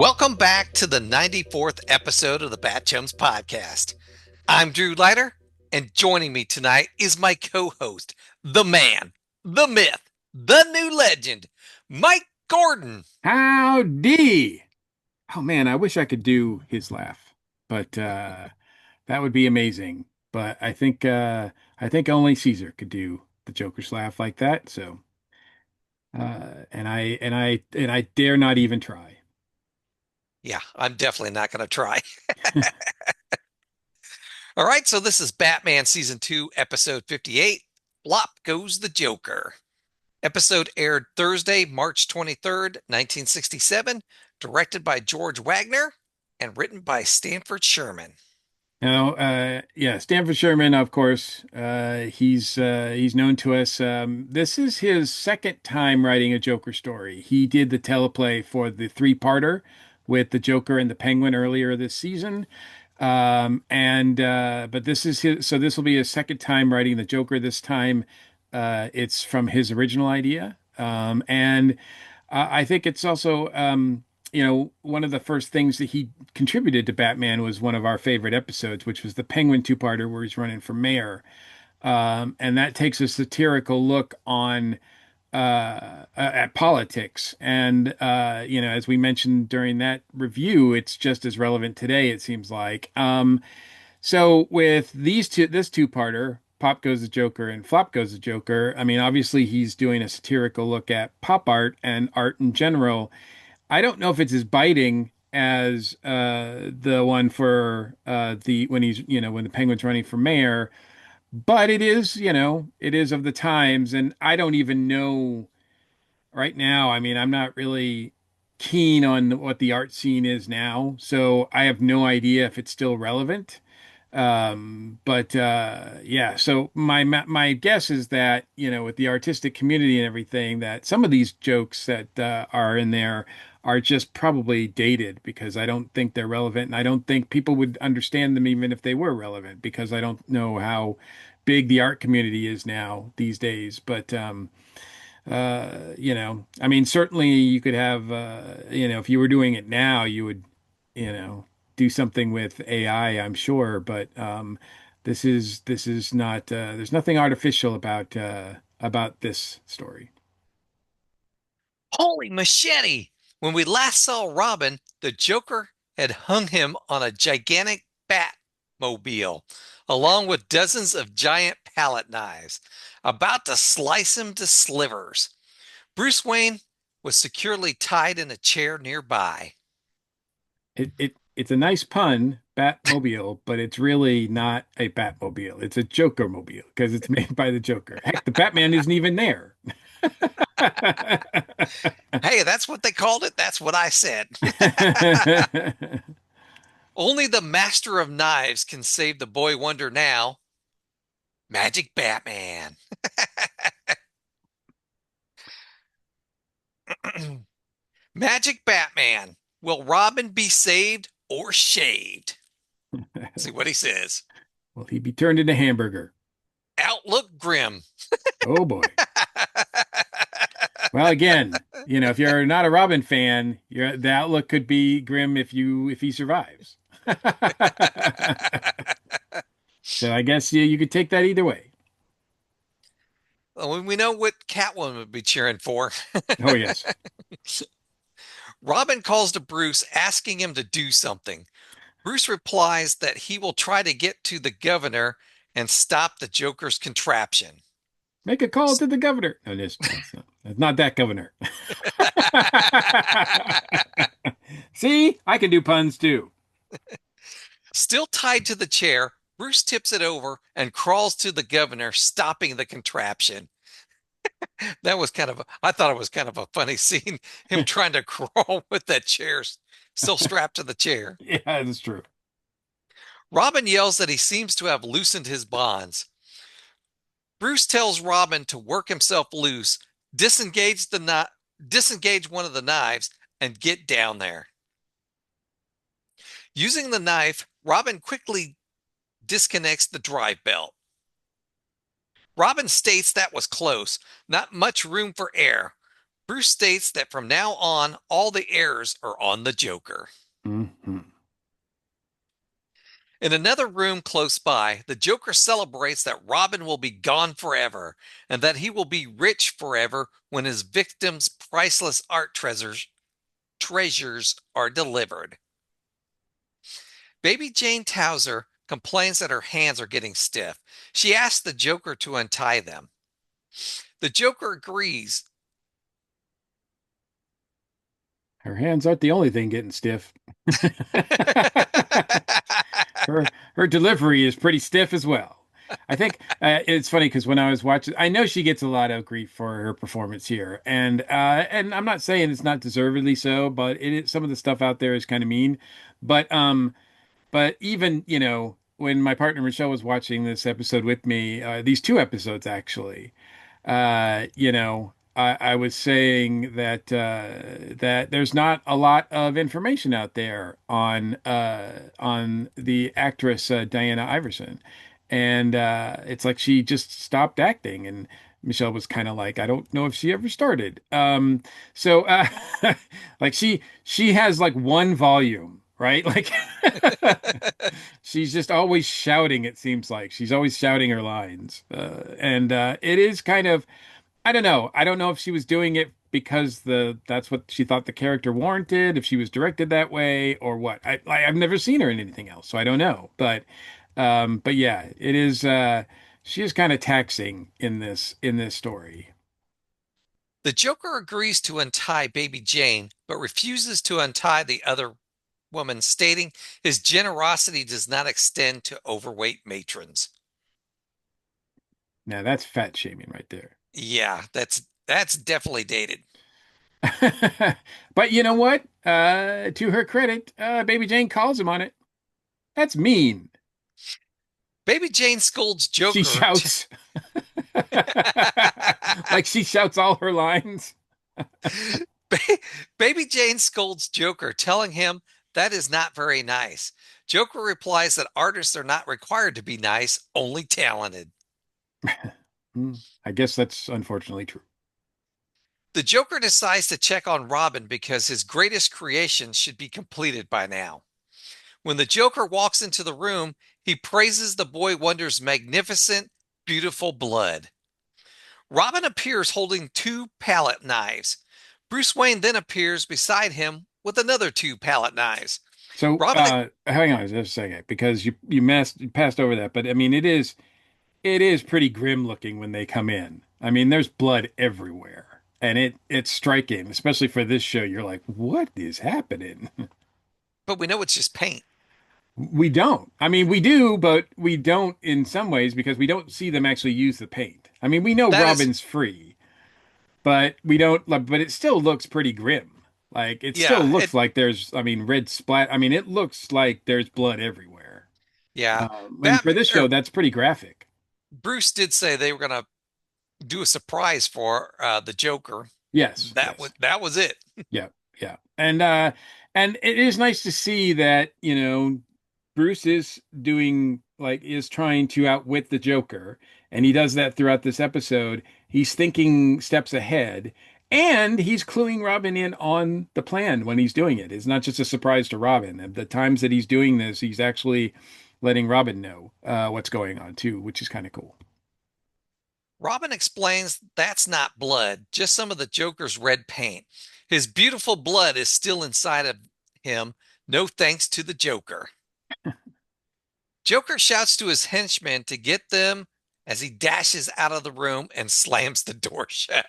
Welcome back to the 94th episode of the BatChums podcast. I'm Drew Leiter, and joining me tonight is my co-host, the man, the myth, the new legend, Mike Gordon. Howdy. Oh man, I wish I could do his laugh, but that would be amazing. But I think only Caesar could do the Joker's laugh like that. So and I dare not even try. Yeah, I'm definitely not going to try. All right, so this is Batman Season 2, Episode 58. Flop Goes the Joker. Episode aired Thursday, March 23rd, 1967, directed by George Wagner and written by Stanford Sherman. Now, yeah, Stanford Sherman, of course, he's known to us. This is his second time writing a Joker story. He did the teleplay for the three-parter with the Joker and the Penguin earlier this season. And but this is his, so this will be his second time writing the Joker. This time, it's from his original idea. And I think it's also, one of the first things that he contributed to Batman was one of our favorite episodes, which was the Penguin two-parter where he's running for mayor. And that takes a satirical look on at politics. And as we mentioned during that review, it's just as relevant today, it seems like. So with this two-parter, Pop Goes the Joker and Flop Goes the Joker, I mean, obviously he's doing a satirical look at pop art and art in general. I don't know if it's as biting as the one for the when he's when the Penguin's running for mayor, but it is of the times, and I don't even know right now. I mean, I'm not really keen on what the art scene is now, so I have no idea if it's still relevant. But yeah, so my guess is that, with the artistic community and everything, that some of these jokes that are in there are just probably dated because I don't think they're relevant, and I don't think people would understand them even if they were relevant because I don't know how big the art community is now these days. But I mean, certainly you could have, if you were doing it now, you would, you know, do something with AI, I'm sure. But this is not. There's nothing artificial about this story. Holy machete! When we last saw Robin, the Joker had hung him on a gigantic Batmobile, along with dozens of giant palette knives, about to slice him to slivers. Bruce Wayne was securely tied in a chair nearby. It's a nice pun, Batmobile, but it's really not a Batmobile. It's a Joker mobile because it's made by the Joker. Heck, the Batman isn't even there. Hey, that's what they called it. That's what I said. Only the master of knives can save the boy wonder now. Magic Batman. Magic Batman. Will Robin be saved or shaved? See what he says. Will he be turned into hamburger? Outlook grim. Oh boy. Well, again, if you're not a Robin fan, the outlook could be grim if he survives. So I guess you could take that either way. Well, we know what Catwoman would be cheering for. Oh yes. Robin calls to Bruce asking him to do something. Bruce replies that he will try to get to the governor and stop the Joker's contraption. Make a call to the governor. No, it's not that governor. See, I can do puns too. Still tied to the chair, Bruce tips it over and crawls to the governor, stopping the contraption. I thought it was kind of a funny scene, him trying to crawl with that chair still strapped to the chair. Yeah, that's true. Robin yells that he seems to have loosened his bonds. Bruce tells Robin to work himself loose, disengage one of the knives, and get down there. Using the knife, Robin quickly disconnects the drive belt. Robin states that was close, not much room for air. Bruce states that from now on, all the errors are on the Joker. Hmm. In another room close by, the Joker celebrates that Robin will be gone forever and that he will be rich forever when his victims' priceless art treasures are delivered. Baby Jane Towser complains that her hands are getting stiff. She asks the Joker to untie them. The Joker agrees. Her hands aren't the only thing getting stiff. Her delivery is pretty stiff as well. I think it's funny because when I was watching, I know she gets a lot of grief for her performance here, and I'm not saying it's not deservedly so, but it is some of the stuff out there is kind of mean. But even when my partner Michelle was watching this episode with me, these two episodes actually, I was saying that there's not a lot of information out there on the actress Diana Iverson, and it's like she just stopped acting, and Michelle was kind of like, I don't know if she ever started. So like she has like one volume, right? Like she's just always shouting, it seems like. She's always shouting her lines. And it is kind of, I don't know. I don't know if she was doing it because that's what she thought the character warranted, if she was directed that way or what. I've never seen her in anything else, so I don't know. But yeah, it is she is kind of taxing in this story. The Joker agrees to untie Baby Jane, but refuses to untie the other woman, stating his generosity does not extend to overweight matrons. Now that's fat shaming right there. Yeah, that's definitely dated. But you know what? To her credit, Baby Jane calls him on it. That's mean. Baby Jane scolds She Joker. shouts like she shouts all her lines. Baby Jane scolds Joker, telling him that is not very nice. Joker replies that artists are not required to be nice, only talented. Hmm, I guess that's unfortunately true. The Joker decides to check on Robin because his greatest creation should be completed by now. When the Joker walks into the room, he praises the boy wonder's magnificent, beautiful blood. Robin appears holding two palette knives. Bruce Wayne then appears beside him with another two palette knives. So Robin, hang on just a second because you passed over that, but I mean it is pretty grim looking when they come in. I mean, there's blood everywhere. And it's striking, especially for this show. You're like, what is happening? but we know it's just paint. We don't. I mean, we do, but we don't in some ways because we don't see them actually use the paint. I mean, we know That is, Robin's free, but we don't, like, but it still looks pretty grim. Like, it still yeah, looks like there's, I mean, red splat. I mean, it looks like there's blood everywhere. yeah. And for Batman this show, or that's pretty graphic. Bruce did say they were going to do a surprise for the Joker. Yes, yes. That was it. Yeah, yeah. And it is nice to see that, Bruce is trying to outwit the Joker, and he does that throughout this episode. He's thinking steps ahead, and he's cluing Robin in on the plan when he's doing it. It's not just a surprise to Robin. At the times that he's doing this, he's actually letting Robin know what's going on too, which is kind of cool. Robin explains that's not blood, just some of the Joker's red paint. His beautiful blood is still inside of him, no thanks to the Joker. Joker shouts to his henchmen to get them as he dashes out of the room and slams the door shut.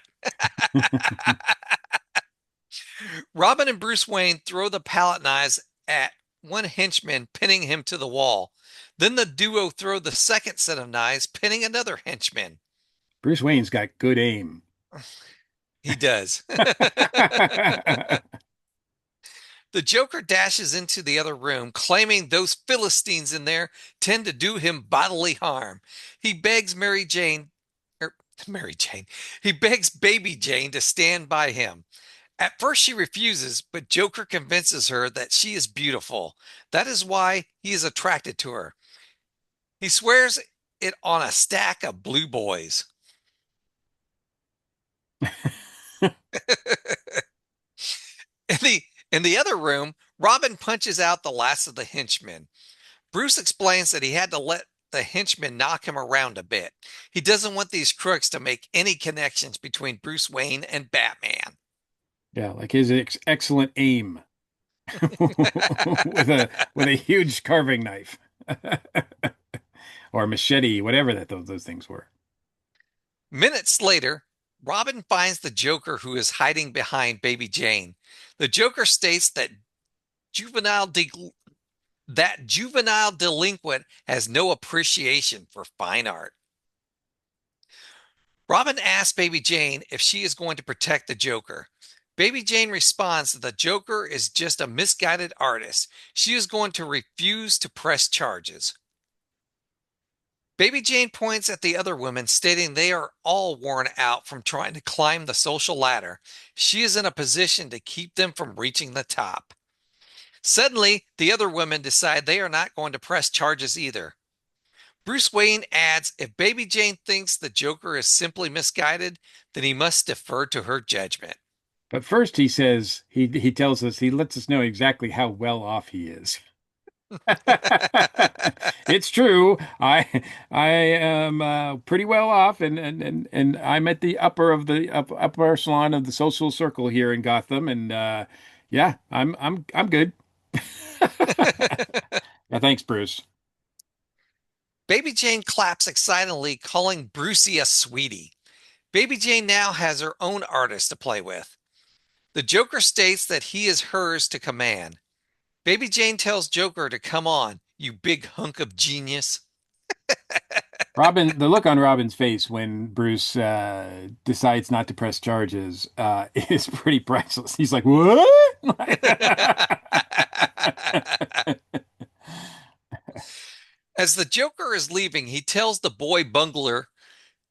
Robin and Bruce Wayne throw the pallet knives at one henchman, pinning him to the wall. Then the duo throw the second set of knives, pinning another henchman. Bruce Wayne's got good aim. He does. The Joker dashes into the other room, claiming those Philistines in there tend to do him bodily harm. He begs Mary Jane, he begs Baby Jane to stand by him. At first, she refuses, but Joker convinces her that she is beautiful. That is why he is attracted to her. He swears it on a stack of blue boys. In the other room, Robin punches out the last of the henchmen. Bruce explains that he had to let the henchmen knock him around a bit. He doesn't want these crooks to make any connections between Bruce Wayne and Batman. Yeah, like his excellent aim with a huge carving knife or machete, whatever those things were. Minutes later, Robin finds the Joker who is hiding behind Baby Jane. The Joker states juvenile de- that juvenile delinquent has no appreciation for fine art. Robin asks Baby Jane if she is going to protect the Joker. Baby Jane responds that the Joker is just a misguided artist. She is going to refuse to press charges. Baby Jane points at the other women, stating they are all worn out from trying to climb the social ladder. She is in a position to keep them from reaching the top. Suddenly, the other women decide they are not going to press charges either. Bruce Wayne adds if Baby Jane thinks the Joker is simply misguided, then he must defer to her judgment. But first he says he tells us he lets us know exactly how well off he is. It's true. I am pretty well off, and I'm at the upper echelon of the social circle here in Gotham, and yeah, I'm good. Yeah, thanks, Bruce. Baby Jane claps excitedly, calling Brucey a sweetie. Baby Jane now has her own artist to play with. The Joker states that he is hers to command. Baby Jane tells Joker to come on, you big hunk of genius. Robin, the look on Robin's face when Bruce decides not to press charges is pretty priceless. He's like, "What?" As the Joker is leaving, he tells the boy bungler,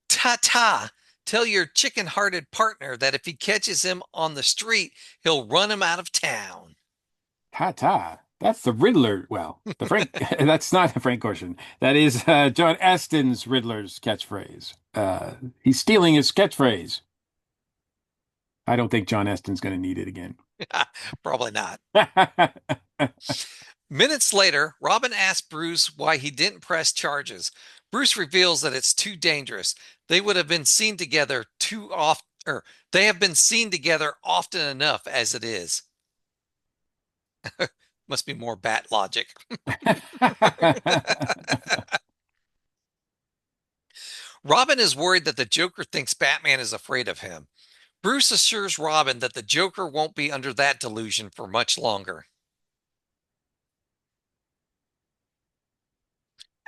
ta ta, tell your chicken hearted partner that if he catches him on the street, he'll run him out of town. Ta ta. That's the Riddler. Well, the Frank. That's not Frank Gorshin. That is John Aston's Riddler's catchphrase. He's stealing his catchphrase. I don't think John Aston's going to need it again. Probably not. Minutes later, Robin asks Bruce why he didn't press charges. Bruce reveals that it's too dangerous. They would have been seen together too often, or they have been seen together often enough as it is. Must be more bat logic. Robin is worried that the Joker thinks Batman is afraid of him. Bruce assures Robin that the Joker won't be under that delusion for much longer.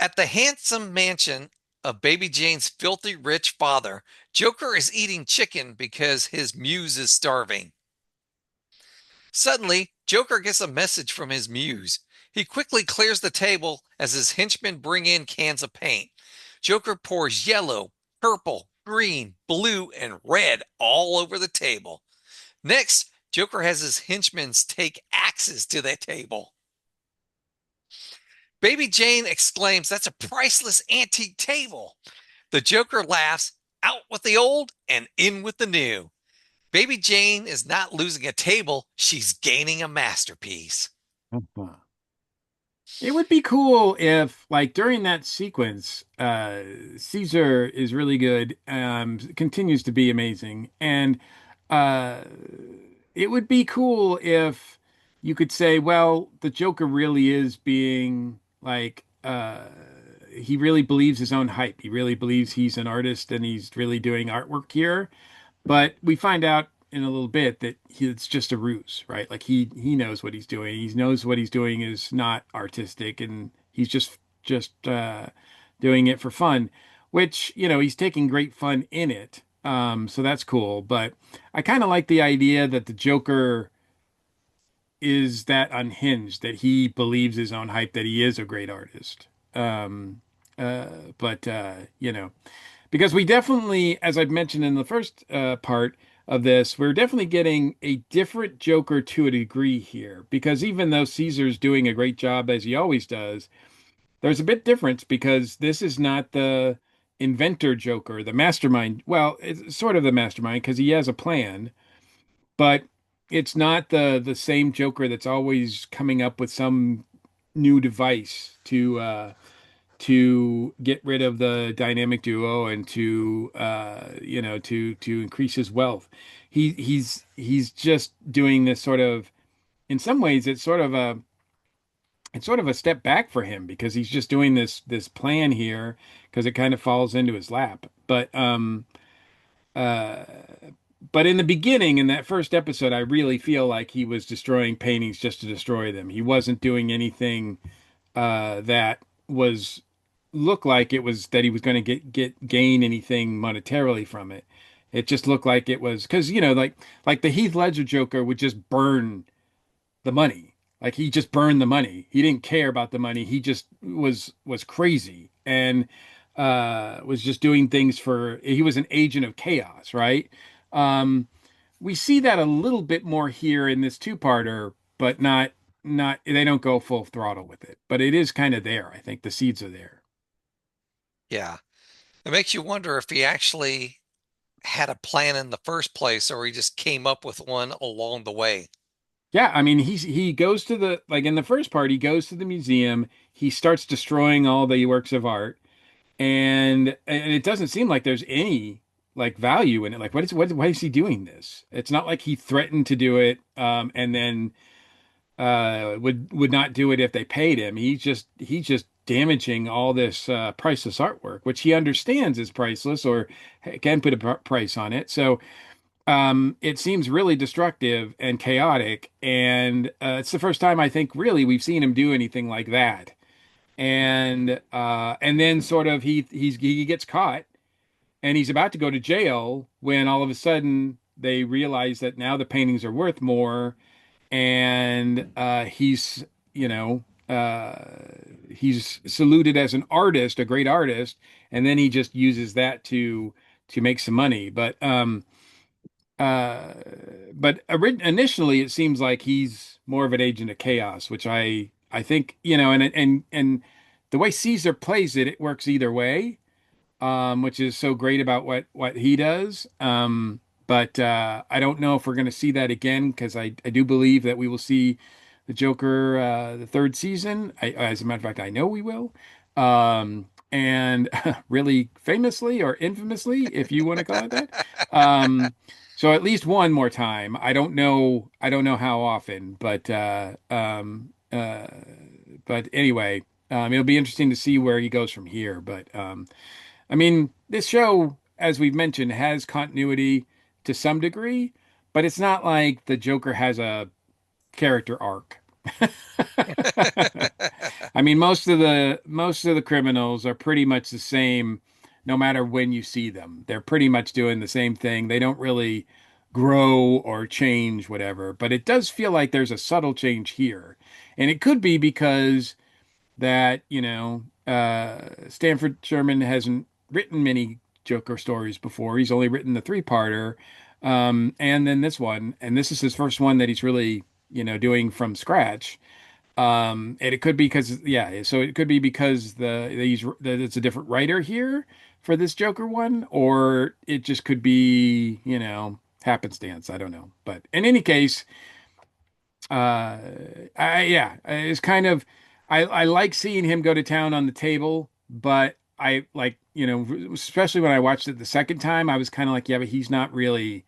At the handsome mansion of Baby Jane's filthy rich father, Joker is eating chicken because his muse is starving. Suddenly, Joker gets a message from his muse. He quickly clears the table as his henchmen bring in cans of paint. Joker pours yellow, purple, green, blue, and red all over the table. Next, Joker has his henchmen take axes to the table. Baby Jane exclaims, "That's a priceless antique table." The Joker laughs, "Out with the old and in with the new." Baby Jane is not losing a table, she's gaining a masterpiece. It would be cool if, like, during that sequence, Caesar is really good, continues to be amazing, and uh, it would be cool if you could say, well, the Joker really is being like, he really believes his own hype. He really believes he's an artist and he's really doing artwork here. But we find out in a little bit that it's just a ruse, right? Like he knows what he's doing. He knows what he's doing is not artistic, and he's just doing it for fun, which he's taking great fun in it. So that's cool. But I kind of like the idea that the Joker is that unhinged, that he believes his own hype, that he is a great artist. Um, but because we definitely, as I've mentioned in the first part of this, we're definitely getting a different Joker to a degree here. Because even though Caesar's doing a great job as he always does, there's a bit difference because this is not the inventor Joker, the mastermind. Well, it's sort of the mastermind because he has a plan, but it's not the same Joker that's always coming up with some new device to get rid of the dynamic duo and to to increase his wealth. He's just doing this sort of, in some ways it's sort of a step back for him because he's just doing this plan here because it kind of falls into his lap. Uh but in the beginning, in that first episode, I really feel like he was destroying paintings just to destroy them. He wasn't doing anything that was looked like it was that he was going to get gain anything monetarily from it. It just looked like it was because like the Heath Ledger Joker would just burn the money. Like he just burned the money. He didn't care about the money. He just was crazy and was just doing things for. He was an agent of chaos, right? Um, we see that a little bit more here in this two-parter, but not they don't go full throttle with it. But it is kind of there. I think the seeds are there. Yeah. It makes you wonder if he actually had a plan in the first place or he just came up with one along the way. Yeah, I mean he goes to the like in the first part he goes to the museum, he starts destroying all the works of art, and it doesn't seem like there's any like value in it. Like why is he doing this? It's not like he threatened to do it and then would not do it if they paid him. He's just damaging all this priceless artwork, which he understands is priceless or can put a price on it. So it seems really destructive and chaotic, and it's the first time I think really we've seen him do anything like that. And then sort of he gets caught and he's about to go to jail when all of a sudden they realize that now the paintings are worth more, and he's you know he's saluted as an artist, a great artist, and then he just uses that to make some money. Uh, initially, it seems like he's more of an agent of chaos, which I think, and the way Caesar plays it, it works either way, which is so great about what he does. But I don't know if we're going to see that again because I do believe that we will see the Joker the third season. As a matter of fact, I know we will. And really famously or infamously, if you want to call it that. Um, so at least one more time. I don't know how often, but anyway, it'll be interesting to see where he goes from here. But I mean, this show, as we've mentioned, has continuity to some degree, but it's not like the Joker has a character arc. I mean, most of the criminals are pretty much the same no matter when you see them. They're pretty much doing the same thing. They don't really grow or change whatever, but it does feel like there's a subtle change here. And it could be because that, Stanford Sherman hasn't written many Joker stories before. He's only written the three-parter, and then this one, and this is his first one that he's really, doing from scratch. And it could be because, yeah, so it could be because that it's a different writer here for this Joker one, or it just could be, happenstance. I don't know. But in any case, uh, yeah, it's kind of I like seeing him go to town on the table, but I like, especially when I watched it the second time, I was kind of like, yeah, but he's not really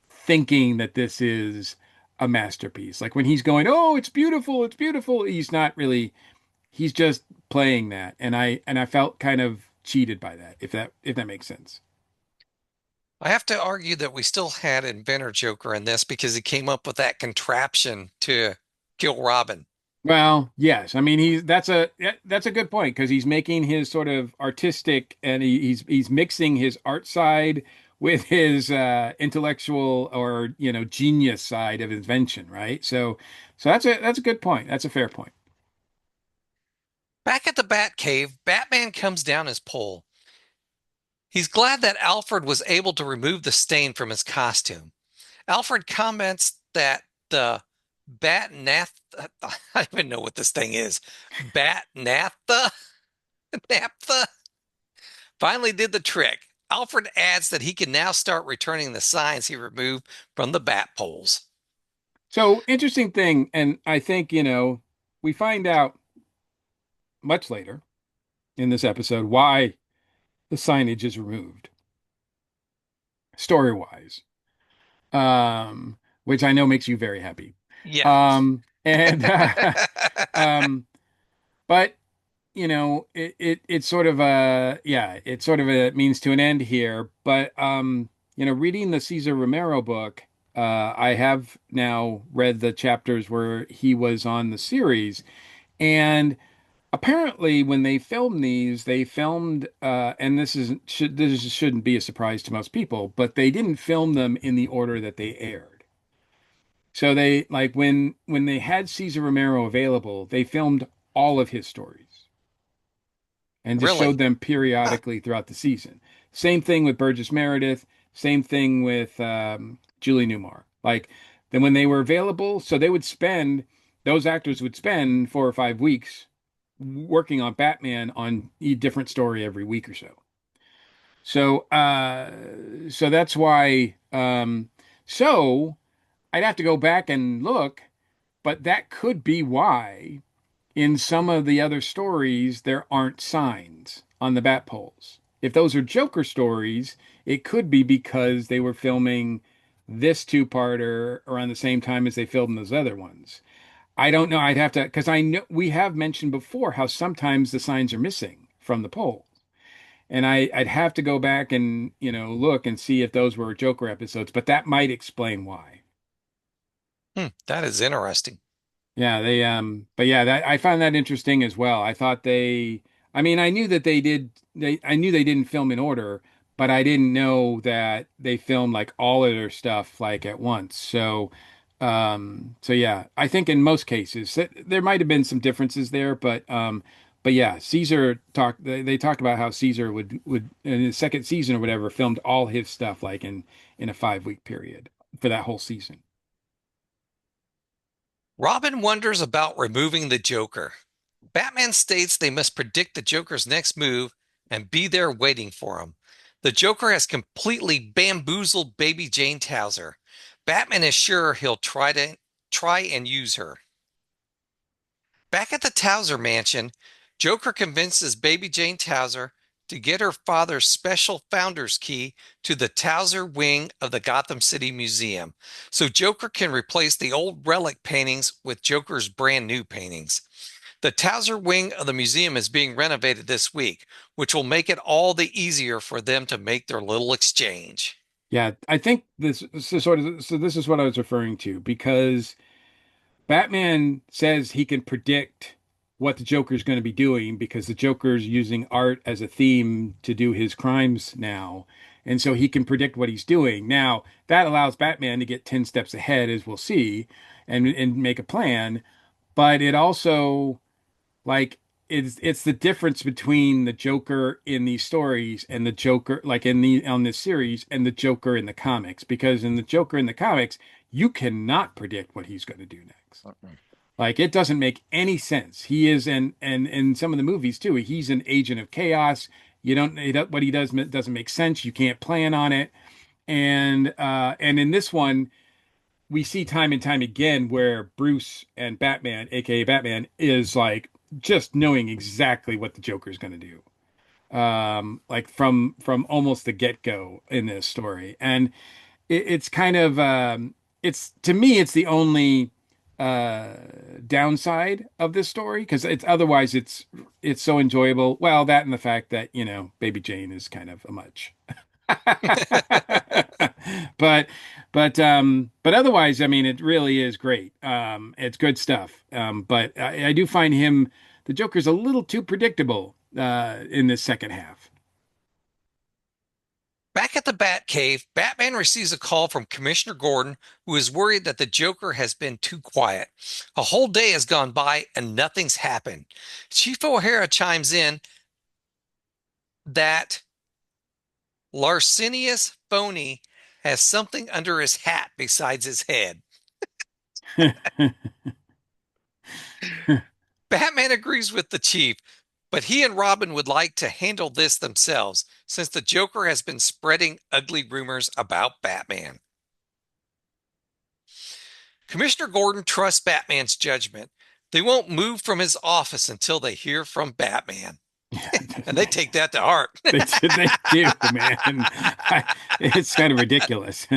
thinking that this is a masterpiece. Like when he's going, "Oh, it's beautiful," he's not really, he's just playing that, and I felt kind of cheated by that, if that makes sense. I have to argue that we still had Inventor Joker in this because he came up with that contraption to kill Robin. Well, yes. I mean, that's a good point because he's making his sort of artistic and he's mixing his art side with his intellectual or genius side of invention, right? So that's a good point. That's a fair point. Back at the Batcave, Batman comes down his pole. He's glad that Alfred was able to remove the stain from his costume. Alfred comments that the bat naphtha, I don't even know what this thing is. Bat naphtha? Naphtha finally did the trick. Alfred adds that he can now start returning the signs he removed from the bat poles. So interesting thing, and I think, we find out much later in this episode why the signage is removed, story-wise, which I know makes you very happy. Yeah. And um, but it sort of yeah, it sort of a means to an end here. But reading the Cesar Romero book, I have now read the chapters where he was on the series, and apparently when they filmed these, they filmed and this shouldn't be a surprise to most people, but they didn't film them in the order that they aired. So they like when they had Cesar Romero available, they filmed all of his stories and just showed Really? them Huh. periodically throughout the season. Same thing with Burgess Meredith. Same thing with Julie Newmar. Like then when they were available, so those actors would spend 4 or 5 weeks working on Batman on a different story every week or so. So that's why. So I'd have to go back and look, but that could be why in some of the other stories, there aren't signs on the bat poles. If those are Joker stories, it could be because they were filming this two-parter around the same time as they filmed those other ones. I don't know. I'd have to, because I know we have mentioned before how sometimes the signs are missing from the pole. And I'd have to go back and, look and see if those were Joker episodes, but that might explain why. That is interesting. Yeah, but yeah, that I found that interesting as well. I mean, I knew that I knew they didn't film in order, but I didn't know that they filmed like all of their stuff like at once. So yeah, I think in most cases there might have been some differences there, but yeah, they talked about how Caesar would in the second season or whatever filmed all his stuff like in a 5 week period for that whole season. Robin wonders about removing the Joker. Batman states they must predict the Joker's next move and be there waiting for him. The Joker has completely bamboozled baby Jane Towser. Batman is sure he'll try and use her. Back at the Towser mansion, Joker convinces baby Jane Towser to get her father's special founder's key to the Towser wing of the Gotham City Museum, so Joker can replace the old relic paintings with Joker's brand new paintings. The Towser wing of the museum is being renovated this week, which will make it all the easier for them to make their little exchange. Yeah, I think this is what I was referring to because Batman says he can predict what the Joker's going to be doing because the Joker's using art as a theme to do his crimes now. And so he can predict what he's doing. Now, that allows Batman to get 10 steps ahead, as we'll see, and make a plan. But it also like it's the difference between the Joker in these stories and the Joker like in the on this series and the Joker in the comics because in the Joker in the comics you cannot predict what he's going to do next. Like it doesn't make any sense. He is and in some of the movies too, he's an agent of chaos. You don't what he does doesn't make sense. You can't plan on it. And in this one we see time and time again where Bruce and Batman, aka Batman, is like just knowing exactly what the Joker is going to do. Like from almost the get-go in this story. And it's kind of it's to me it's the only uh downside of this story because it's otherwise it's so enjoyable. Well, that and the fact that, Baby Jane is kind of a much. But but otherwise, I mean, it really is great. It's good stuff. But I do find the Joker's a little too predictable in this second half. Back at the Batcave, Batman receives a call from Commissioner Gordon, who is worried that the Joker has been too quiet. A whole day has gone by and nothing's happened. Chief O'Hara chimes in that Larcenius Phony has something under his hat besides his head. Batman agrees with the chief, but he and Robin would like to handle this themselves since the Joker has been spreading ugly rumors about Batman. Commissioner Gordon trusts Batman's judgment. They won't move from his office until they hear from Batman. And they take that to heart. They do, man. It's kind of ridiculous.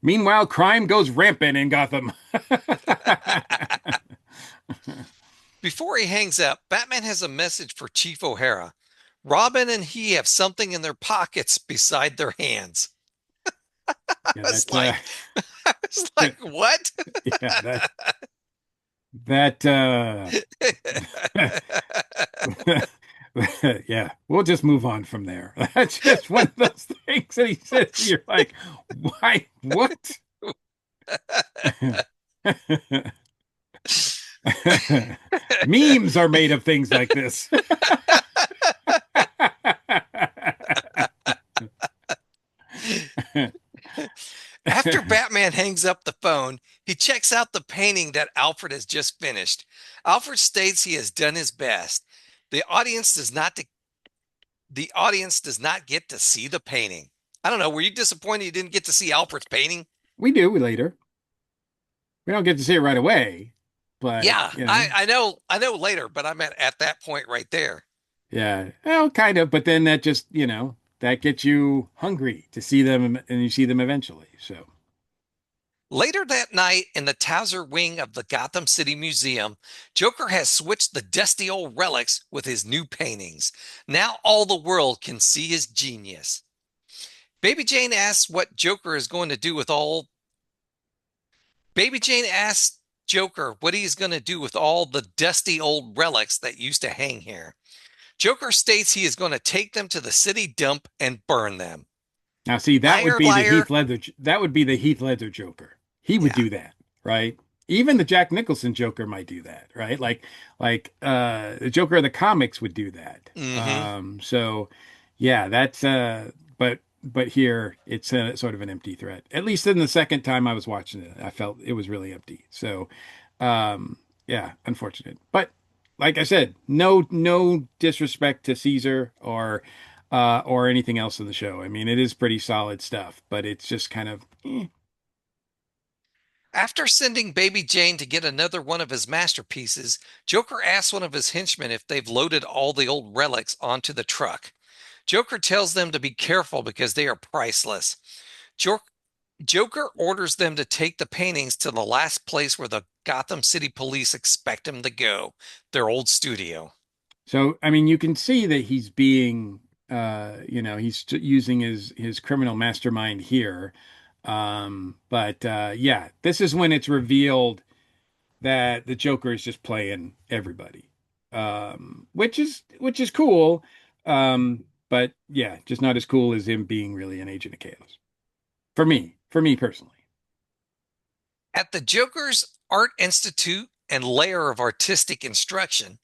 Meanwhile, crime goes rampant in Gotham. Before he hangs up, Batman has a message for Chief O'Hara. Robin and he have something in their pockets beside their hands. I Yeah, was like, I was like, what? yeah, that yeah, we'll just move on from there. That's just one of those things that he says. You're like, why? What? Memes are made of things like this. After Batman hangs up the phone, he checks out the painting that Alfred has just finished. Alfred states he has done his best. The audience does not the audience does not get to see the painting. I don't know. Were you disappointed you didn't get to see Alfred's painting? We do later. We don't get to see it right away, but Yeah, I know later, but I meant at that point right there. yeah, well, kind of. But then that just, that gets you hungry to see them, and you see them eventually. So, Later that night, in the Towser wing of the Gotham City Museum, Joker has switched the dusty old relics with his new paintings. Now all the world can see his genius. Baby Jane asks what Joker is going to do with all. Baby Jane asks Joker what he's going to do with all the dusty old relics that used to hang here. Joker states he is going to take them to the city dump and burn them. now see, that would Liar, be the liar. Heath Ledger Joker. He would Yeah. do that, right? Even the Jack Nicholson Joker might do that, right? Like the Joker of the comics would do that. Hmm. So yeah, that's but here it's a, sort of an empty threat. At least in the second time I was watching it, I felt it was really empty. So yeah, unfortunate. But like I said, no disrespect to Caesar or anything else in the show. I mean, it is pretty solid stuff, but it's just kind of After sending Baby Jane to get another one of his masterpieces, Joker asks one of his henchmen if they've loaded all the old relics onto the truck. Joker tells them to be careful because they are priceless. Jo- Joker orders them to take the paintings to the last place where the Gotham City police expect him to go, their old studio. so. I mean, you can see that he's being, he's using his criminal mastermind here. But yeah, this is when it's revealed that the Joker is just playing everybody, which is cool. But yeah, just not as cool as him being really an agent of chaos. For me personally. At the Joker's Art Institute and layer of artistic instruction,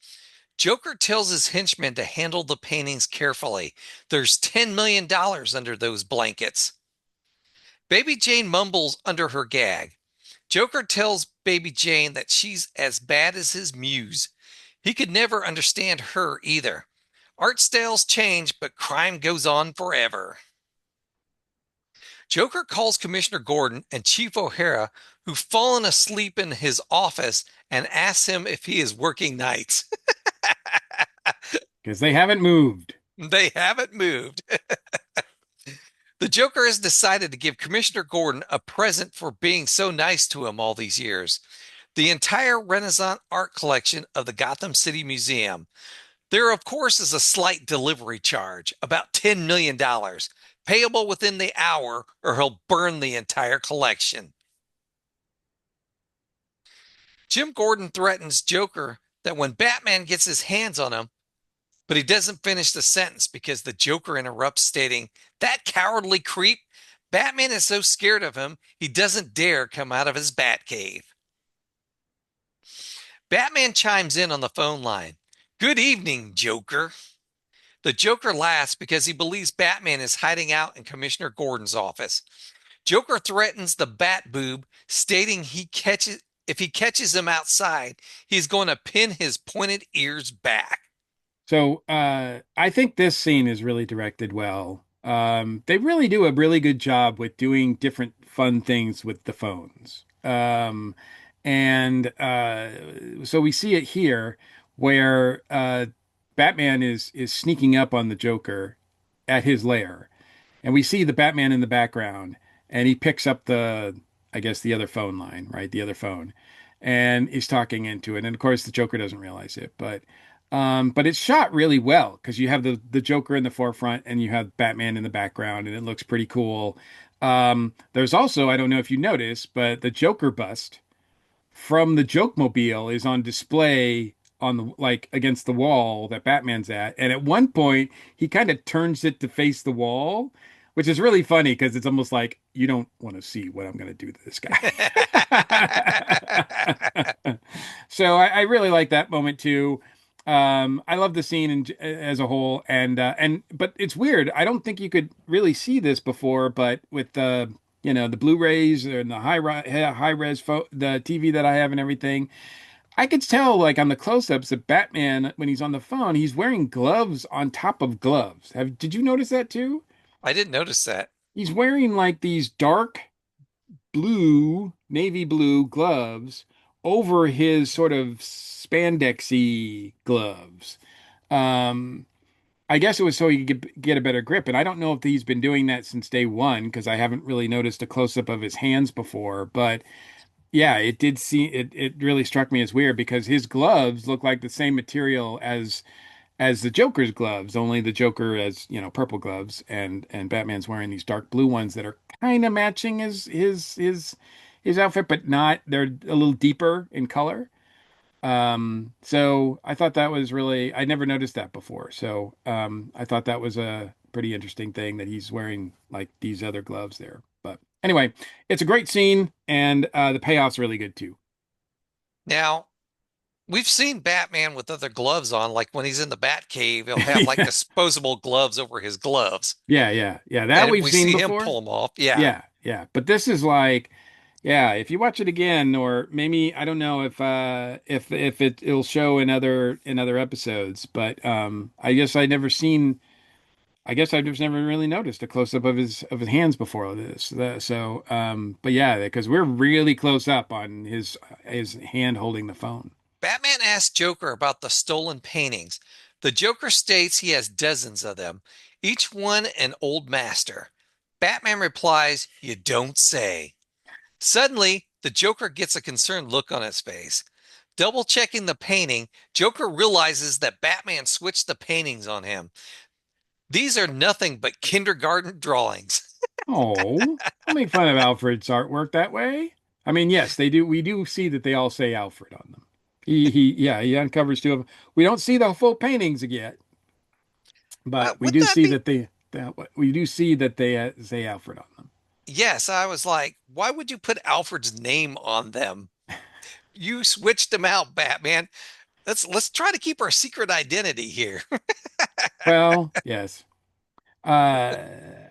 Joker tells his henchmen to handle the paintings carefully. There's $10 million under those blankets. Baby Jane mumbles under her gag. Joker tells Baby Jane that she's as bad as his muse. He could never understand her either. Art styles change, but crime goes on forever. Joker calls Commissioner Gordon and Chief O'Hara, who've fallen asleep in his office, and asks him if he is working nights. Because they haven't moved. They haven't moved. The Joker has decided to give Commissioner Gordon a present for being so nice to him all these years. The entire Renaissance art collection of the Gotham City Museum. There, of course, is a slight delivery charge, about $10 million, payable within the hour, or he'll burn the entire collection. Jim Gordon threatens Joker that when Batman gets his hands on him, but he doesn't finish the sentence because the Joker interrupts, stating, "That cowardly creep! Batman is so scared of him, he doesn't dare come out of his Batcave." Batman chimes in on the phone line. "Good evening, Joker." The Joker laughs because he believes Batman is hiding out in Commissioner Gordon's office. Joker threatens the Bat Boob, stating if he catches him outside, he's going to pin his pointed ears back. So I think this scene is really directed well. They really do a really good job with doing different fun things with the phones. And so we see it here where Batman is sneaking up on the Joker at his lair. And we see the Batman in the background, and he picks up I guess, the other phone line, right? The other phone, and he's talking into it. And of course, the Joker doesn't realize it, but it's shot really well because you have the Joker in the forefront and you have Batman in the background, and it looks pretty cool. There's also, I don't know if you noticed, but the Joker bust from the Joke Mobile is on display on the like against the wall that Batman's at. And at one point, he kind of turns it to face the wall, which is really funny because it's almost like you don't want to see what I'm going to do to this guy. So I really like that moment too. I love the scene as a whole, and but it's weird. I don't think you could really see this before, but with the the Blu-rays and the high res the TV that I have and everything, I could tell like on the close-ups that Batman when he's on the phone, he's wearing gloves on top of gloves. Did you notice that too? I didn't notice that. He's wearing like these dark blue, navy blue gloves over his sort of spandexy gloves. Um, I guess it was so he could get a better grip. And I don't know if he's been doing that since day one because I haven't really noticed a close up of his hands before. But yeah, it did see it. It really struck me as weird because his gloves look like the same material as the Joker's gloves, only the Joker has, purple gloves and Batman's wearing these dark blue ones that are kind of matching his outfit, but not. They're a little deeper in color. So I thought that was really, I never noticed that before. So I thought that was a pretty interesting thing that he's wearing like these other gloves there. But anyway, it's a great scene and the payoff's really good too. Now, we've seen Batman with other gloves on, like when he's in the Batcave, he'll have like Yeah. disposable gloves over his gloves, Yeah. That and we've we seen see him before. pull them off. Yeah. Yeah. But this is like, yeah, if you watch it again, or maybe I don't know if it'll show in other episodes, but I guess I've just never really noticed a close up of his hands before this. But yeah, because we're really close up on his hand holding the phone. Batman asks Joker about the stolen paintings. The Joker states he has dozens of them, each one an old master. Batman replies, "You don't say." Suddenly, the Joker gets a concerned look on his face. Double checking the painting, Joker realizes that Batman switched the paintings on him. These are nothing but kindergarten drawings. Oh, don't make fun of Alfred's artwork that way. I mean, yes, they do. We do see that they all say Alfred on them. He uncovers two of them. We don't see the full paintings yet, but we Wouldn't do that see be? that we do see that they say Alfred on them. Yes, I was like, why would you put Alfred's name on them? You switched them out, Batman. Let's try to keep our secret identity here. Well, yes. Uh,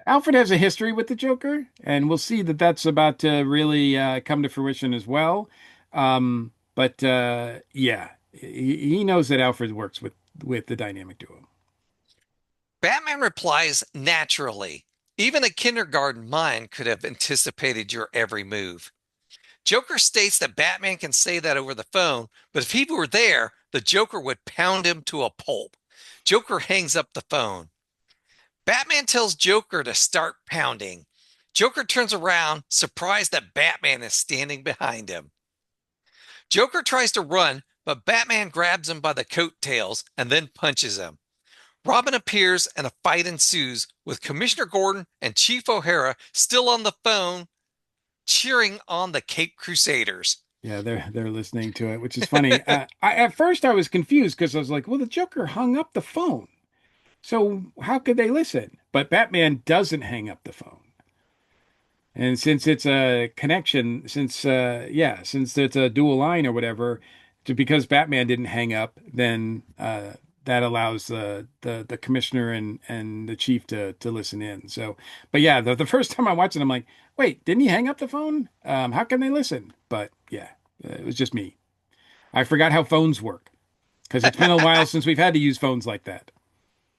Alfred has a history with the Joker, and we'll see that that's about to really come to fruition as well. But yeah, he knows that Alfred works with the dynamic duo. Batman replies naturally. Even a kindergarten mind could have anticipated your every move. Joker states that Batman can say that over the phone, but if he were there, the Joker would pound him to a pulp. Joker hangs up the phone. Batman tells Joker to start pounding. Joker turns around, surprised that Batman is standing behind him. Joker tries to run, but Batman grabs him by the coattails and then punches him. Robin appears and a fight ensues with Commissioner Gordon and Chief O'Hara still on the phone cheering on the Cape Crusaders. Yeah, they're listening to it, which is funny. At first I was confused because I was like, well, the Joker hung up the phone, so how could they listen? But Batman doesn't hang up the phone. And since it's a connection, since it's a dual line or whatever, because Batman didn't hang up, then that allows the commissioner and the chief to listen in. So, but yeah, the first time I watched it, I'm like, wait, didn't he hang up the phone? How can they listen? But yeah, it was just me. I forgot how phones work because it's been a while since we've had to use phones like that.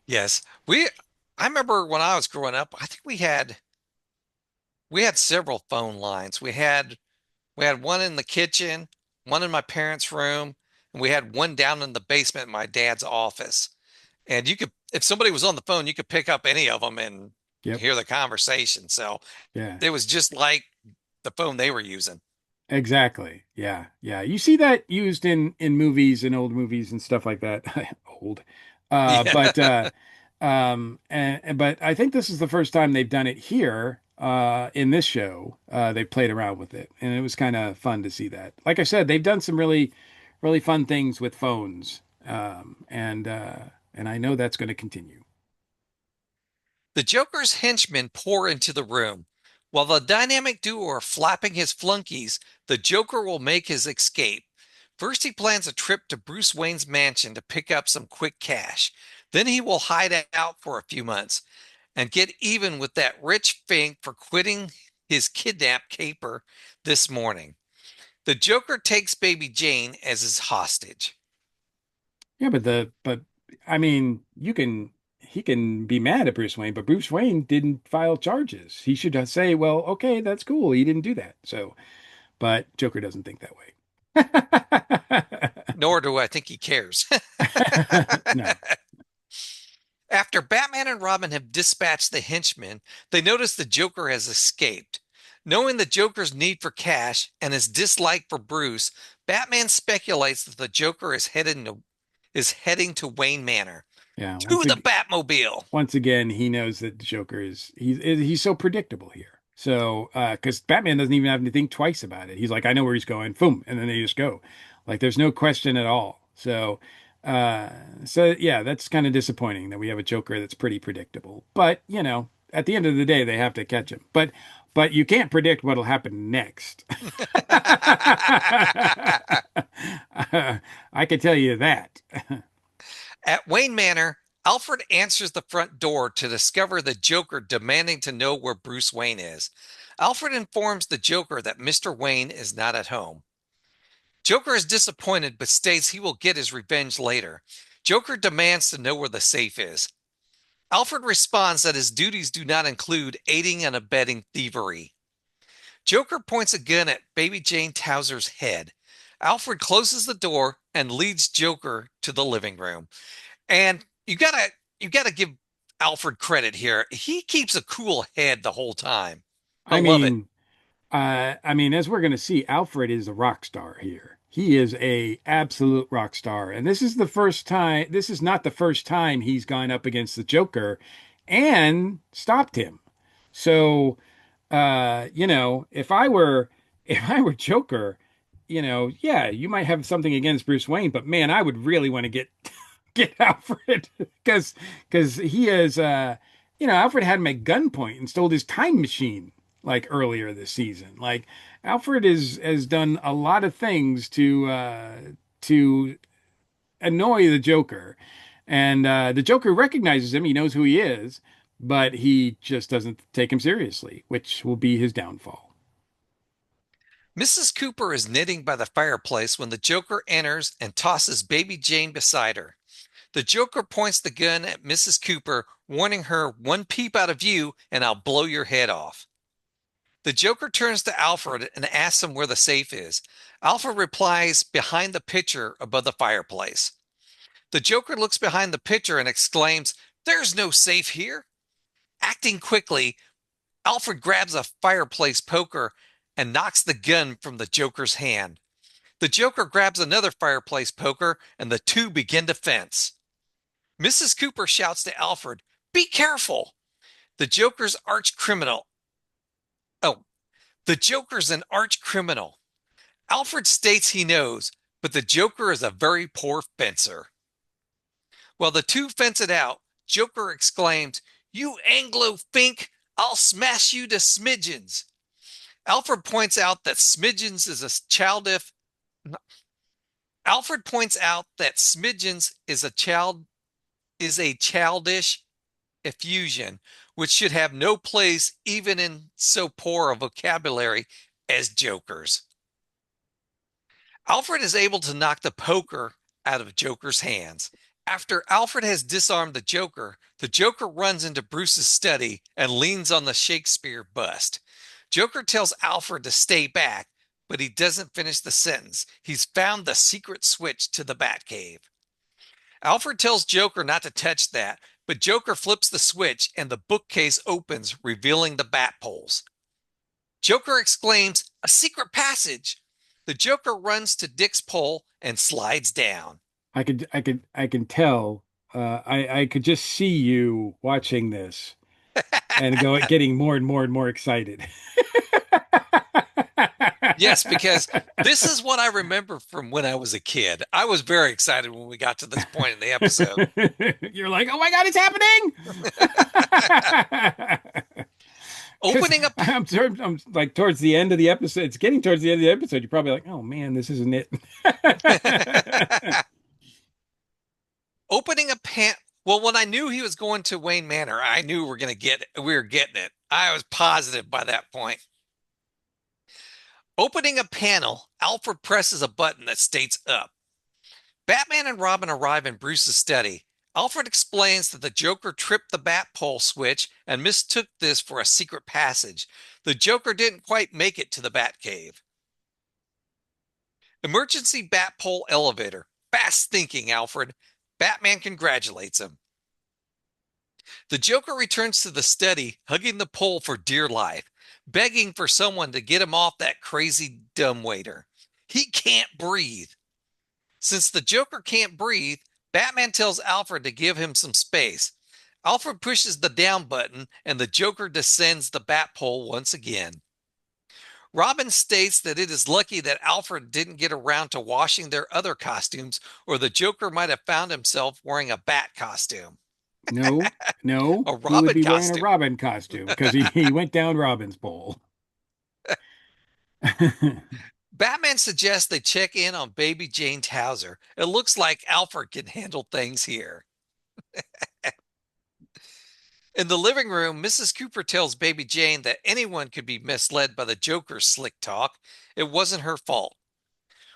Yes, I remember when I was growing up, I think we had several phone lines. We had one in the kitchen, one in my parents' room, and we had one down in the basement in my dad's office. And you could, if somebody was on the phone, you could pick up any of them and Yep. hear the conversation. So Yeah. it was just like the phone they were using. Exactly. Yeah. Yeah. You see that used in movies and old movies and stuff like that. Old. Yeah. But I think this is the first time they've done it here in this show. They played around with it, and it was kind of fun to see that. Like I said, they've done some really fun things with phones. And I know that's going to continue. The Joker's henchmen pour into the room. While the dynamic duo are flapping his flunkies, the Joker will make his escape. First, he plans a trip to Bruce Wayne's mansion to pick up some quick cash. Then he will hide out for a few months and get even with that rich Fink for quitting his kidnapped caper this morning. The Joker takes Baby Jane as his hostage. Yeah, but I mean, you can he can be mad at Bruce Wayne, but Bruce Wayne didn't file charges. He should say, well, okay, that's cool. He didn't do that. So, but Joker doesn't think that way. Nor do I think he cares. No. After Batman and Robin have dispatched the henchmen, they notice the Joker has escaped. Knowing the Joker's need for cash and his dislike for Bruce, Batman speculates that the Joker is heading to Wayne Manor. Yeah, To the Batmobile. once again, he knows that the Joker he's so predictable here. So, because Batman doesn't even have to think twice about it. He's like, I know where he's going, boom, and then they just go. Like, there's no question at all. Uh, so yeah, that's kind of disappointing that we have a Joker that's pretty predictable. But at the end of the day, they have to catch him. But you can't predict what'll happen next. I can tell you that. At Wayne Manor, Alfred answers the front door to discover the Joker demanding to know where Bruce Wayne is. Alfred informs the Joker that Mr. Wayne is not at home. Joker is disappointed but states he will get his revenge later. Joker demands to know where the safe is. Alfred responds that his duties do not include aiding and abetting thievery. Joker points a gun at Baby Jane Towser's head. Alfred closes the door and leads Joker to the living room. And you gotta give Alfred credit here. He keeps a cool head the whole time. I I love it. mean, as we're going to see, Alfred is a rock star here. He is a absolute rock star, and this is the first time. This is not the first time he's gone up against the Joker and stopped him. So, if I were if I were Joker, yeah, you might have something against Bruce Wayne, but man, I would really want to get Alfred because he is Alfred had him at gunpoint and stole his time machine like earlier this season. Like Alfred has done a lot of things to annoy the Joker, and the Joker recognizes him. He knows who he is, but he just doesn't take him seriously, which will be his downfall. Mrs. Cooper is knitting by the fireplace when the Joker enters and tosses Baby Jane beside her. The Joker points the gun at Mrs. Cooper, warning her, "One peep out of you, and I'll blow your head off." The Joker turns to Alfred and asks him where the safe is. Alfred replies, "Behind the picture above the fireplace." The Joker looks behind the picture and exclaims, "There's no safe here." Acting quickly, Alfred grabs a fireplace poker and knocks the gun from the Joker's hand. The Joker grabs another fireplace poker and the two begin to fence. Mrs. Cooper shouts to Alfred, "Be careful!" The Joker's arch criminal. Oh, the Joker's an arch criminal. Alfred states he knows, but the Joker is a very poor fencer. While the two fence it out, Joker exclaims, "You Anglo Fink, I'll smash you to smidgens." Alfred points out that smidgens is a childish. Alfred points out that smidgens is a childish effusion, which should have no place even in so poor a vocabulary as Joker's. Alfred is able to knock the poker out of Joker's hands. After Alfred has disarmed the Joker runs into Bruce's study and leans on the Shakespeare bust. Joker tells Alfred to stay back, but he doesn't finish the sentence. He's found the secret switch to the Batcave. Alfred tells Joker not to touch that, but Joker flips the switch and the bookcase opens, revealing the bat poles. Joker exclaims, "A secret passage!" The Joker runs to Dick's pole and slides down. I can tell. I could just see you watching this and getting more and more and more excited. Yes, because this is what I remember from when I was a kid. I was very excited when we got to this point in the episode. You're like, oh my God, it's happening! Because Opening up I'm like towards the end of the episode. It's getting towards the end of the episode. You're probably like, oh man, this isn't it. opening a pan well, when I knew he was going to Wayne Manor, I knew we were going to get it. We were getting it. I was positive by that point. Opening a panel, Alfred presses a button that states up. Batman and Robin arrive in Bruce's study. Alfred explains that the Joker tripped the bat pole switch and mistook this for a secret passage. The Joker didn't quite make it to the Batcave. Emergency bat pole elevator. Fast thinking, Alfred. Batman congratulates him. The Joker returns to the study, hugging the pole for dear life, begging for someone to get him off that crazy dumbwaiter. He can't breathe. Since the Joker can't breathe, Batman tells Alfred to give him some space. Alfred pushes the down button and the Joker descends the bat pole once again. Robin states that it is lucky that Alfred didn't get around to washing their other costumes, or the Joker might have found himself wearing a bat costume. No, no, A he would Robin be wearing a costume. Robin costume because he went down Robin's pole. Batman suggests they check in on baby Jane Towser. It looks like Alfred can handle things here. In the living room, Mrs. Cooper tells baby Jane that anyone could be misled by the Joker's slick talk. It wasn't her fault.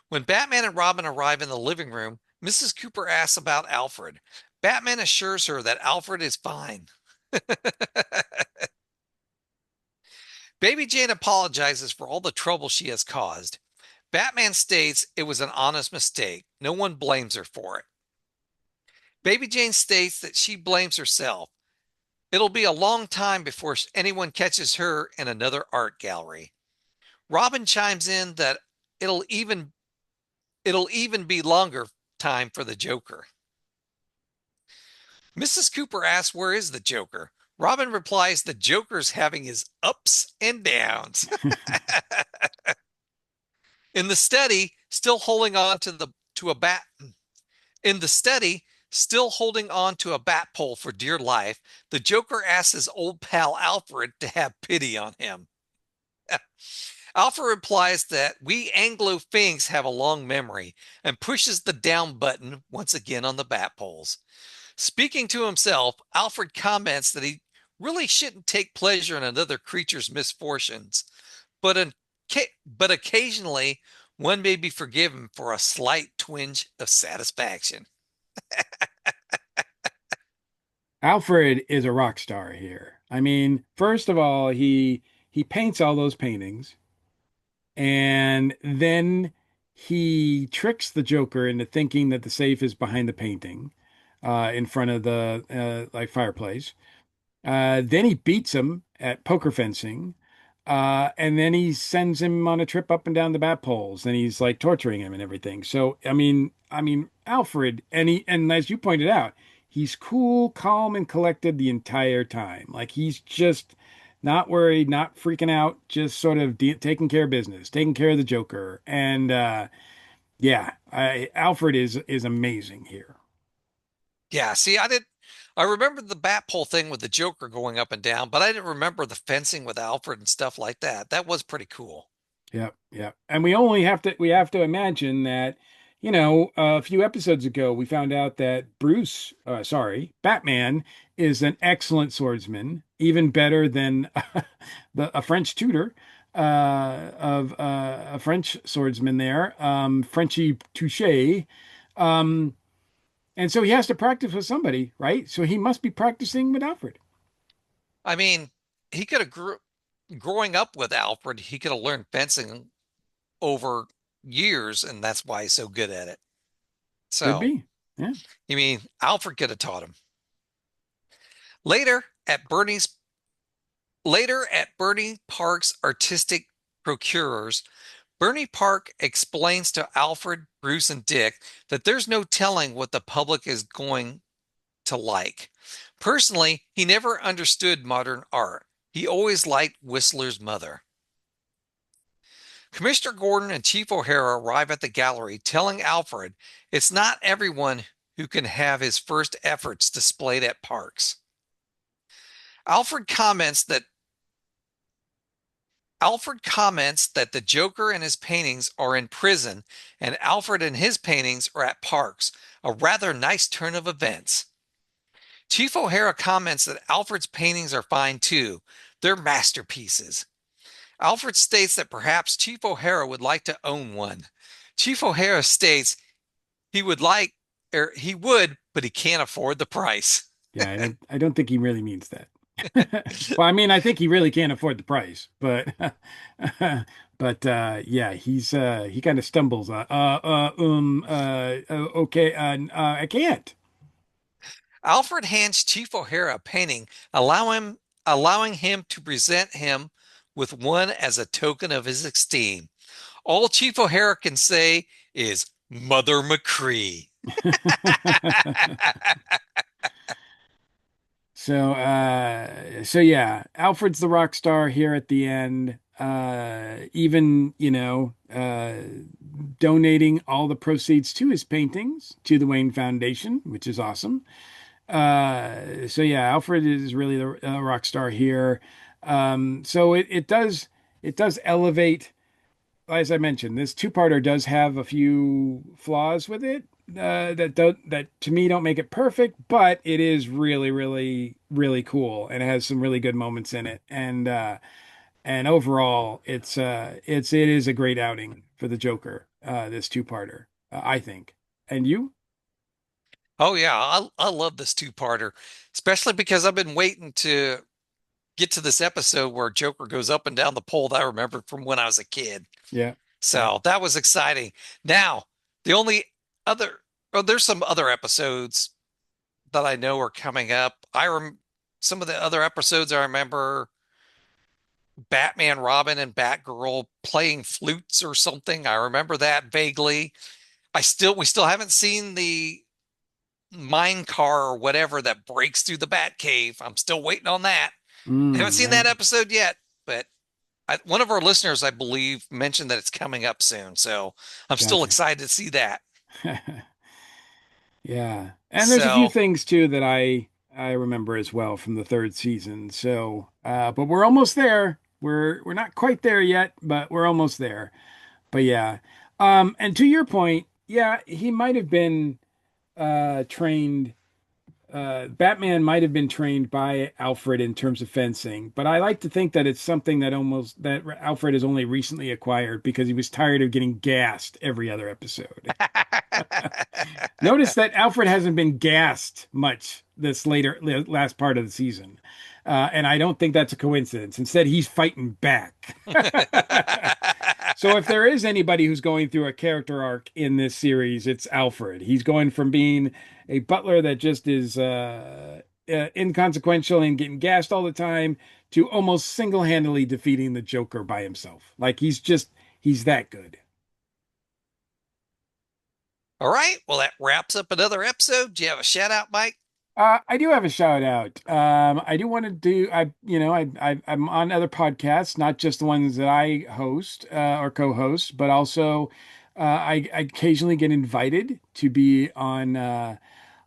When Batman and Robin arrive in the living room, Mrs. Cooper asks about Alfred. Batman assures her that Alfred is fine. Baby Jane apologizes for all the trouble she has caused. Batman states it was an honest mistake. No one blames her for it. Baby Jane states that she blames herself. It'll be a long time before anyone catches her in another art gallery. Robin chimes in that it'll even it'll even be longer time for the Joker. Mrs. Cooper asks where is the Joker? Robin replies the Joker's having his ups and downs. In the study, still holding on to a bat in the study, still holding on to a bat pole for dear life, the Joker asks his old pal Alfred to have pity on him. Alfred replies that we Anglo Finks have a long memory and pushes the down button once again on the bat poles. Speaking to himself, Alfred comments that he really shouldn't take pleasure in another creature's misfortunes, but, but occasionally one may be forgiven for a slight twinge of satisfaction. Alfred is a rock star here. I mean, first of all, he paints all those paintings, and then he tricks the Joker into thinking that the safe is behind the painting, in front of the like fireplace. Then he beats him at poker fencing. And then he sends him on a trip up and down the bat poles, and he's like torturing him and everything. So, Alfred, and as you pointed out, he's cool, calm, and collected the entire time. Like he's just not worried, not freaking out, just sort of taking care of business, taking care of the Joker. And yeah, Alfred is amazing here. Yeah, see, I remember the bat pole thing with the Joker going up and down, but I didn't remember the fencing with Alfred and stuff like that. That was pretty cool. Yep, yep. And we have to imagine that, a few episodes ago we found out that Batman is an excellent swordsman, even better than a French tutor of a French swordsman there, Frenchy Touche. Um, and so he has to practice with somebody, right? So he must be practicing with Alfred. I mean, he could have growing up with Alfred, he could have learned fencing over years, and that's why he's so good at it. Could So, be. Yeah. you mean Alfred could have taught him. Later at Bernie's Later at Bernie Park's artistic procurers, Bernie Park explains to Alfred, Bruce, and Dick that there's no telling what the public is going to like. Personally, he never understood modern art. He always liked Whistler's mother. Commissioner Gordon and Chief O'Hara arrive at the gallery, telling Alfred it's not everyone who can have his first efforts displayed at Parks. Alfred comments that Alfred comments that the Joker and his paintings are in prison and Alfred and his paintings are at Parks, a rather nice turn of events. Chief O'Hara comments that Alfred's paintings are fine too. They're masterpieces. Alfred states that perhaps Chief O'Hara would like to own one. Chief O'Hara states he would, but he can't afford the price. Yeah, I don't think he really means that. Well, I mean, I think he really can't afford the price, but yeah, he kind of stumbles. Okay, I can't. Alfred hands Chief O'Hara a painting, allowing him to present him with one as a token of his esteem. All Chief O'Hara can say is Mother McCree. So yeah, Alfred's the rock star here at the end. Even, donating all the proceeds to his paintings to the Wayne Foundation, which is awesome. So yeah, Alfred is really the rock star here. So it does elevate, as I mentioned, this two-parter does have a few flaws with it that to me don't make it perfect, but it is really, really, really cool and it has some really good moments in it. And overall, it is a great outing for the Joker, this two-parter, I think. And you? Oh yeah, I love this two-parter, especially because I've been waiting to get to this episode where Joker goes up and down the pole that I remember from when I was a kid. Yeah, yeah. So that was exciting. Now, the only other, oh, there's some other episodes that I know are coming up. Some of the other episodes I remember Batman, Robin, and Batgirl playing flutes or something. I remember that vaguely. We still haven't seen the mine car or whatever that breaks through the Batcave. I'm still waiting on that. I haven't seen that Right. episode yet, but one of our listeners, I believe, mentioned that it's coming up soon. So I'm still Gotcha. excited to see that. Yeah. And there's a few So, things too that I remember as well from the third season. So, but we're almost there. We're not quite there yet, but we're almost there. But yeah. And to your point, yeah, he might have been trained Batman might have been trained by Alfred in terms of fencing, but I like to think that it's something that Alfred has only recently acquired because he was tired of getting gassed every other episode. Notice that Alfred hasn't been gassed much this last part of the season. And I don't think that's a coincidence. Instead, he's fighting back. So if there is anybody who's going through a character arc in this series, it's Alfred. He's going from being a butler that just is inconsequential and getting gassed all the time to almost single-handedly defeating the Joker by himself. Like he's that good. all right. Well, that wraps up another episode. Do you have a shout out, Mike? I do have a shout out. I do want to do. I'm on other podcasts, not just the ones that I host or co-host, but also I occasionally get invited to be on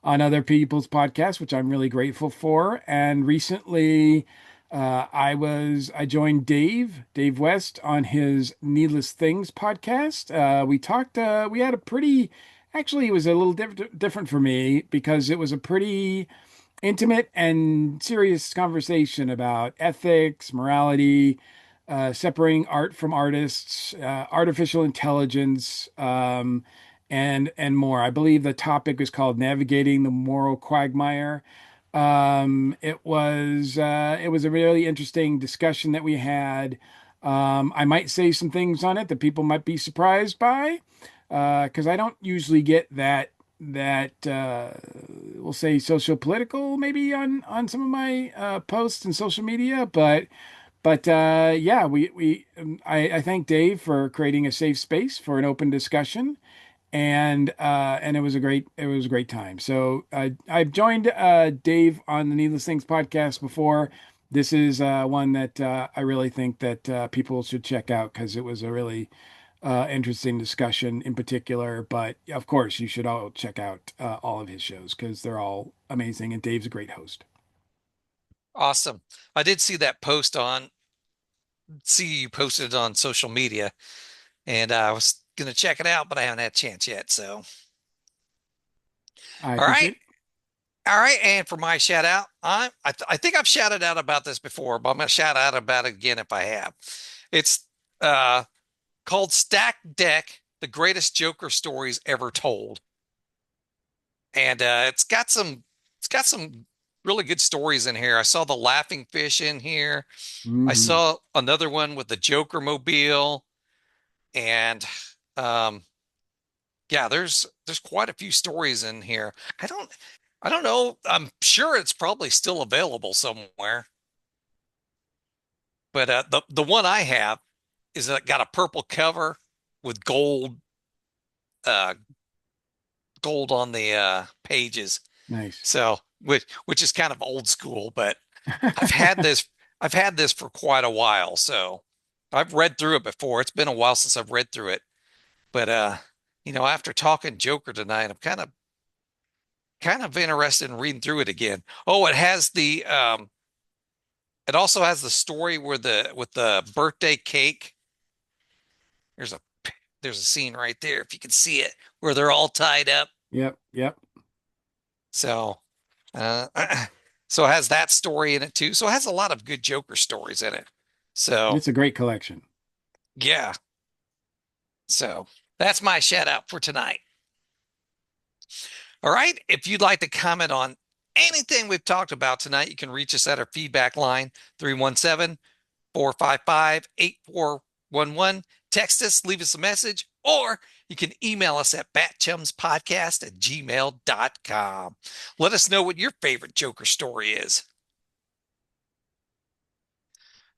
other people's podcasts, which I'm really grateful for. And recently, I joined Dave West on his Needless Things podcast. We talked. We had a pretty. Actually, it was a little different for me because it was a pretty intimate and serious conversation about ethics, morality, separating art from artists, artificial intelligence, and more. I believe the topic was called "Navigating the Moral Quagmire." It was a really interesting discussion that we had. I might say some things on it that people might be surprised by, because I don't usually get that we'll say social political maybe on some of my posts and social media, but yeah, I thank Dave for creating a safe space for an open discussion, and it was a great time. So I've joined Dave on the Needless Things podcast before. This is one that I really think that people should check out because it was a really interesting discussion in particular. But of course, you should all check out all of his shows because they're all amazing, and Dave's a great host. Awesome. I did see you posted it on social media, and I was gonna check it out, but I haven't had a chance yet. So, I all right, appreciate it. all right. And for my shout out, I think I've shouted out about this before, but I'm gonna shout out about it again if I have. It's uh called Stack Deck: The Greatest Joker Stories Ever Told, and it's got some really good stories in here. I saw the Laughing Fish in here. I Hmm. saw another one with the Joker mobile, and um, yeah, there's quite a few stories in here. I don't know. I'm sure it's probably still available somewhere, but the one I have is got a purple cover with uh gold on the pages. Nice. So which is kind of old school, but I've had this I've had this for quite a while, so I've read through it before. It's been a while since I've read through it, but after talking Joker tonight, I'm kind of interested in reading through it again. Oh, it also has the story where the with the birthday cake. There's a there's a scene right there if you can see it where they're all tied up. Yep, yep. So uh so it has that story in it too. So it has a lot of good Joker stories in it. So It's a great collection. yeah. So that's my shout out for tonight. All right. If you'd like to comment on anything we've talked about tonight, you can reach us at our feedback line 317-455-8411. Text us, leave us a message, or you can email us at batchumspodcast@gmail.com. Let us know what your favorite Joker story is.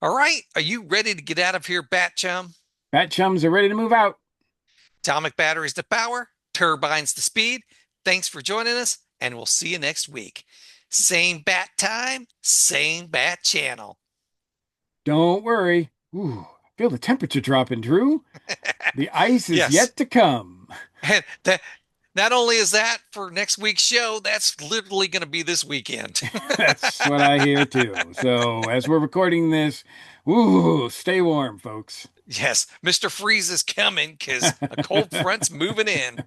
All right. Are you ready to get out of here, Bat Chum? Bat chums are ready to move out. Atomic batteries to power, turbines to speed. Thanks for joining us, and we'll see you next week. Same bat time, same bat channel. Don't worry. Ooh, I feel the temperature dropping, Drew. The ice is Yes. yet to come. And that not only is that for next week's show, that's literally going to be this weekend. That's what I hear too. So as we're recording this, ooh, stay warm, folks. Yes, Mr. Freeze is coming because a cold front's moving in.